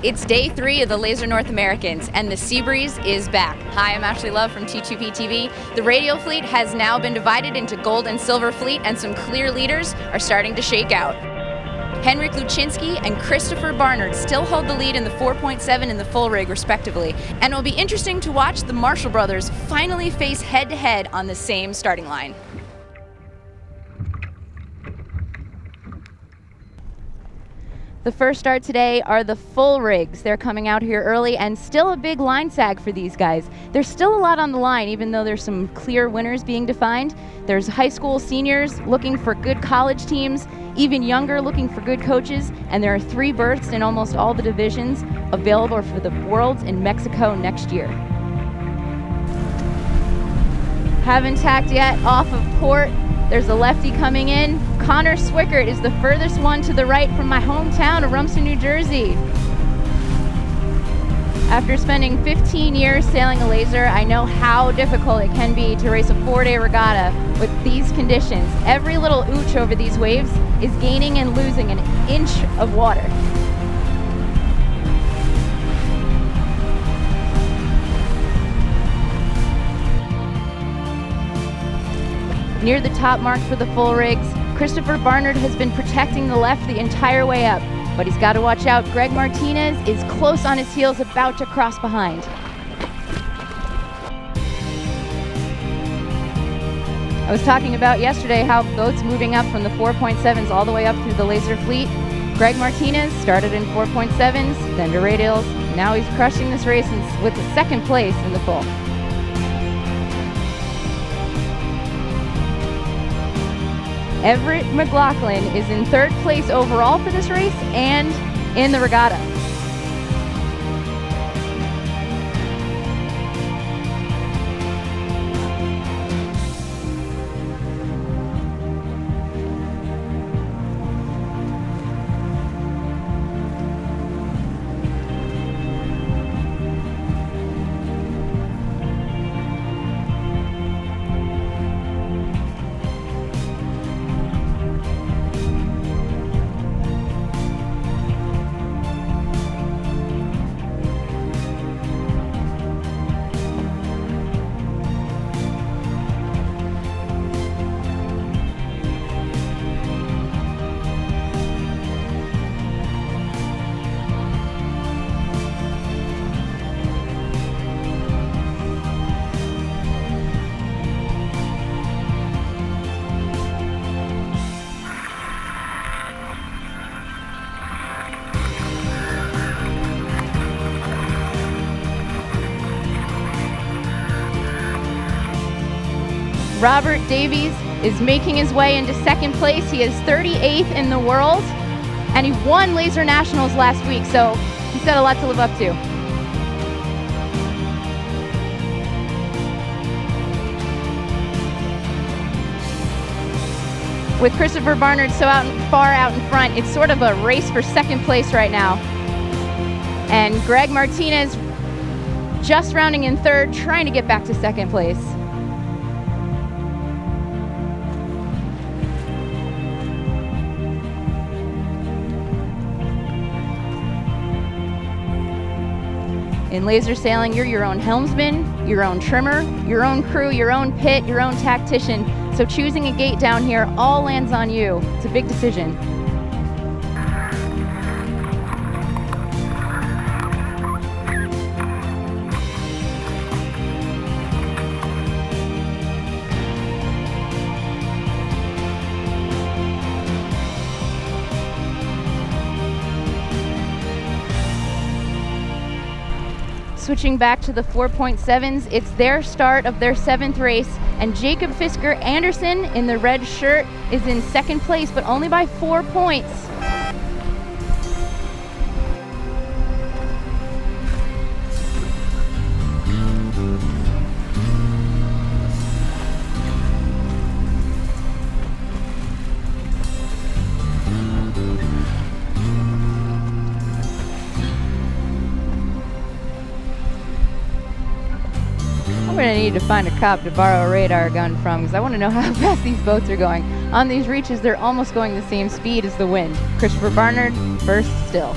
It's day 3 of the Laser North Americans, and the Seabreeze is back. Hi, I'm Ashley Love from T2P TV. The Radial fleet has now been divided into gold and silver fleet, and some clear leaders are starting to shake out. Henrik Luczynski and Christopher Barnard still hold the lead in the 4.7 and the full rig, respectively. And it will be interesting to watch the Marshall brothers finally face head-to-head on the same starting line. The first start today are the full rigs. They're coming out here early, and still a big line sag for these guys. There's still a lot on the line, even though there's some clear winners being defined. There's high school seniors looking for good college teams, even younger looking for good coaches, and there are 3 berths in almost all the divisions available for the Worlds in Mexico next year. Haven't tacked yet off of port. There's a lefty coming in. Connor Swickert is the furthest one to the right from my hometown of Rumson, New Jersey. After spending 15 years sailing a laser, I know how difficult it can be to race a 4-day regatta with these conditions. Every little ooch over these waves is gaining and losing an inch of water. Near the top mark for the full rigs, Christopher Barnard has been protecting the left the entire way up, but he's got to watch out. Greg Martinez is close on his heels, about to cross behind. I was talking about yesterday how boats moving up from the 4.7s all the way up through the laser fleet. Greg Martinez started in 4.7s, then to radials. Now he's crushing this race with the 2nd place in the full. Everett McLaughlin is in 3rd place overall for this race and in the regatta. Robert Davies is making his way into 2nd place. He is 38th in the world, and he won Laser Nationals last week, so he's got a lot to live up to. With Christopher Barnard so far out in front, it's sort of a race for 2nd place right now. And Greg Martinez just rounding in 3rd, trying to get back to 2nd place. In laser sailing, you're your own helmsman, your own trimmer, your own crew, your own pit, your own tactician. So choosing a gate down here all lands on you. It's a big decision. Switching back to the 4.7s, it's their start of their 7th race, and Jacob Fisker Anderson in the red shirt is in 2nd place, but only by 4 points. I'm going to need to find a cop to borrow a radar gun from, because I want to know how fast these boats are going. On these reaches, they're almost going the same speed as the wind. Christopher Barnard, first still.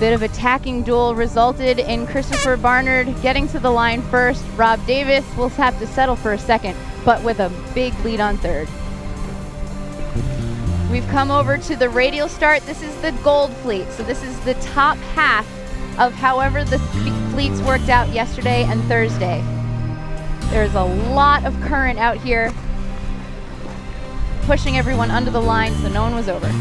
bit of a tacking duel resulted in Christopher Barnard getting to the line first. Rob Davis will have to settle for a second, but with a big lead on third. We've come over to the radial start. This is the gold fleet, so this is the top half of however the fleets worked out yesterday and Thursday. There's a lot of current out here, pushing everyone under the line so no one was over.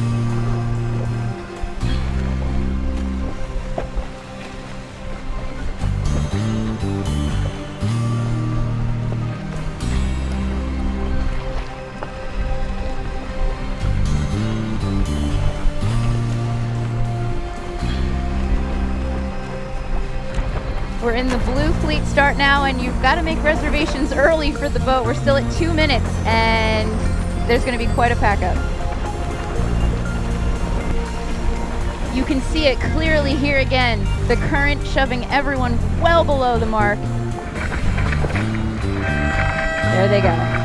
We're in the blue fleet start now, and you've got to make reservations early for the boat. We're still at 2 minutes, and there's going to be quite a pack up. You can see it clearly here again, the current shoving everyone well below the mark. There they go.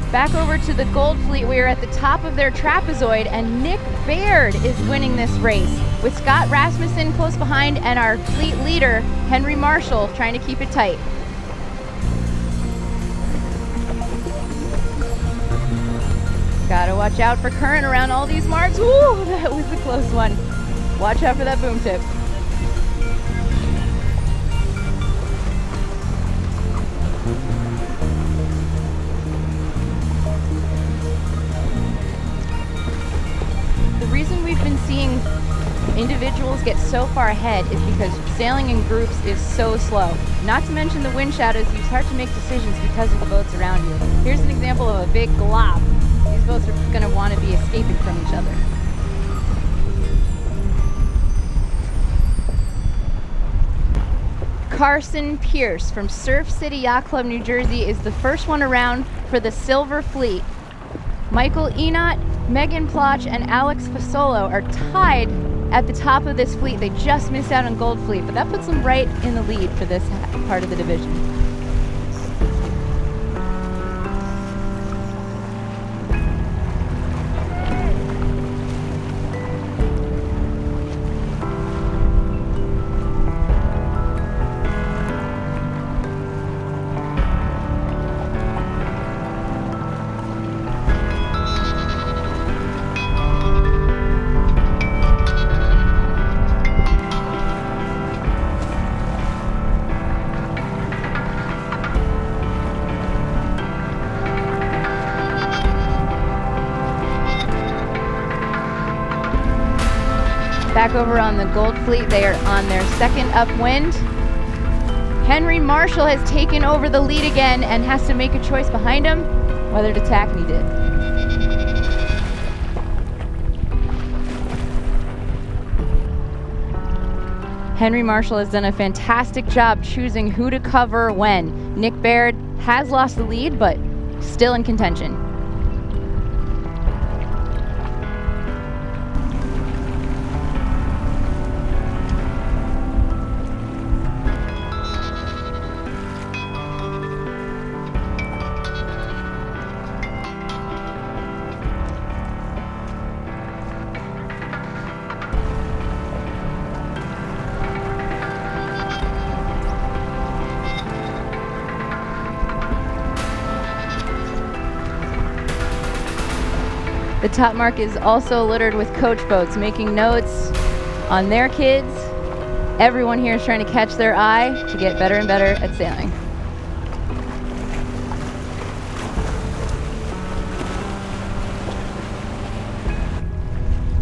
Back over to the gold fleet, we are at the top of their trapezoid, and Nick Baird is winning this race, with Scott Rasmussen close behind and our fleet leader, Henry Marshall, trying to keep it tight. Gotta watch out for current around all these marks. Ooh, that was a close one. Watch out for that boom tip. The reason we've been seeing individuals get so far ahead is because sailing in groups is so slow. Not to mention the wind shadows, it's hard to make decisions because of the boats around you. Here's an example of a big glob. These boats are going to want to be escaping from each other. Carson Pierce from Surf City Yacht Club, New Jersey is the first one around for the Silver Fleet. Michael Enot, Megan Plotch, and Alex Fasolo are tied at the top of this fleet. They just missed out on Gold Fleet, but that puts them right in the lead for this part of the division. Back over on the Gold Fleet, they are on their second upwind. Henry Marshall has taken over the lead again and has to make a choice behind him whether to tack, and he did. Henry Marshall has done a fantastic job choosing who to cover when. Nick Baird has lost the lead, but still in contention. The top mark is also littered with coach boats, making notes on their kids. Everyone here is trying to catch their eye to get better and better at sailing.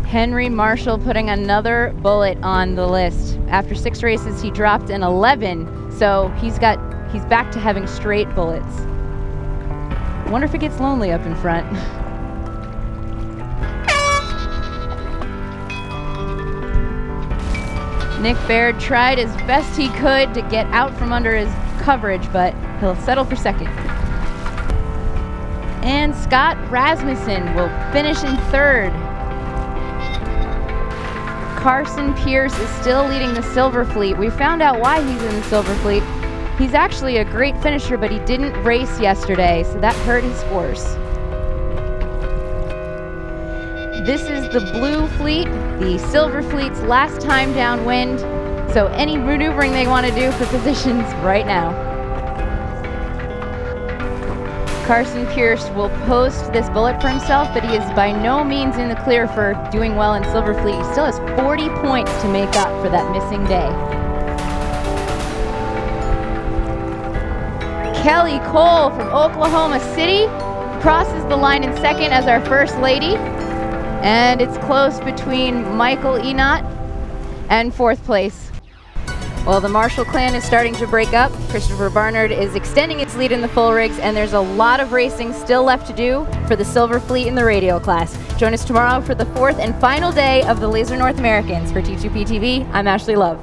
Henry Marshall putting another bullet on the list. After 6 races, he dropped an 11, so he's back to having straight bullets. I wonder if it gets lonely up in front. Nick Baird tried as best he could to get out from under his coverage, but he'll settle for second. And Scott Rasmussen will finish in third. Carson Pierce is still leading the Silver Fleet. We found out why he's in the Silver Fleet. He's actually a great finisher, but he didn't race yesterday, so that hurt his scores. This is the blue fleet, the silver fleet's last time downwind, so any maneuvering they want to do for positions right now. Carson Pierce will post this bullet for himself, but he is by no means in the clear for doing well in silver fleet. He still has 40 points to make up for that missing day. Kelly Cole from Oklahoma City crosses the line in second as our first lady. And it's close between Michael Enot and fourth place. Well, the Marshall clan is starting to break up. Christopher Barnard is extending its lead in the full rigs, and there's a lot of racing still left to do for the Silver Fleet in the Radial class. Join us tomorrow for the fourth and final day of the Laser North Americans. For T2P TV, I'm Ashley Love.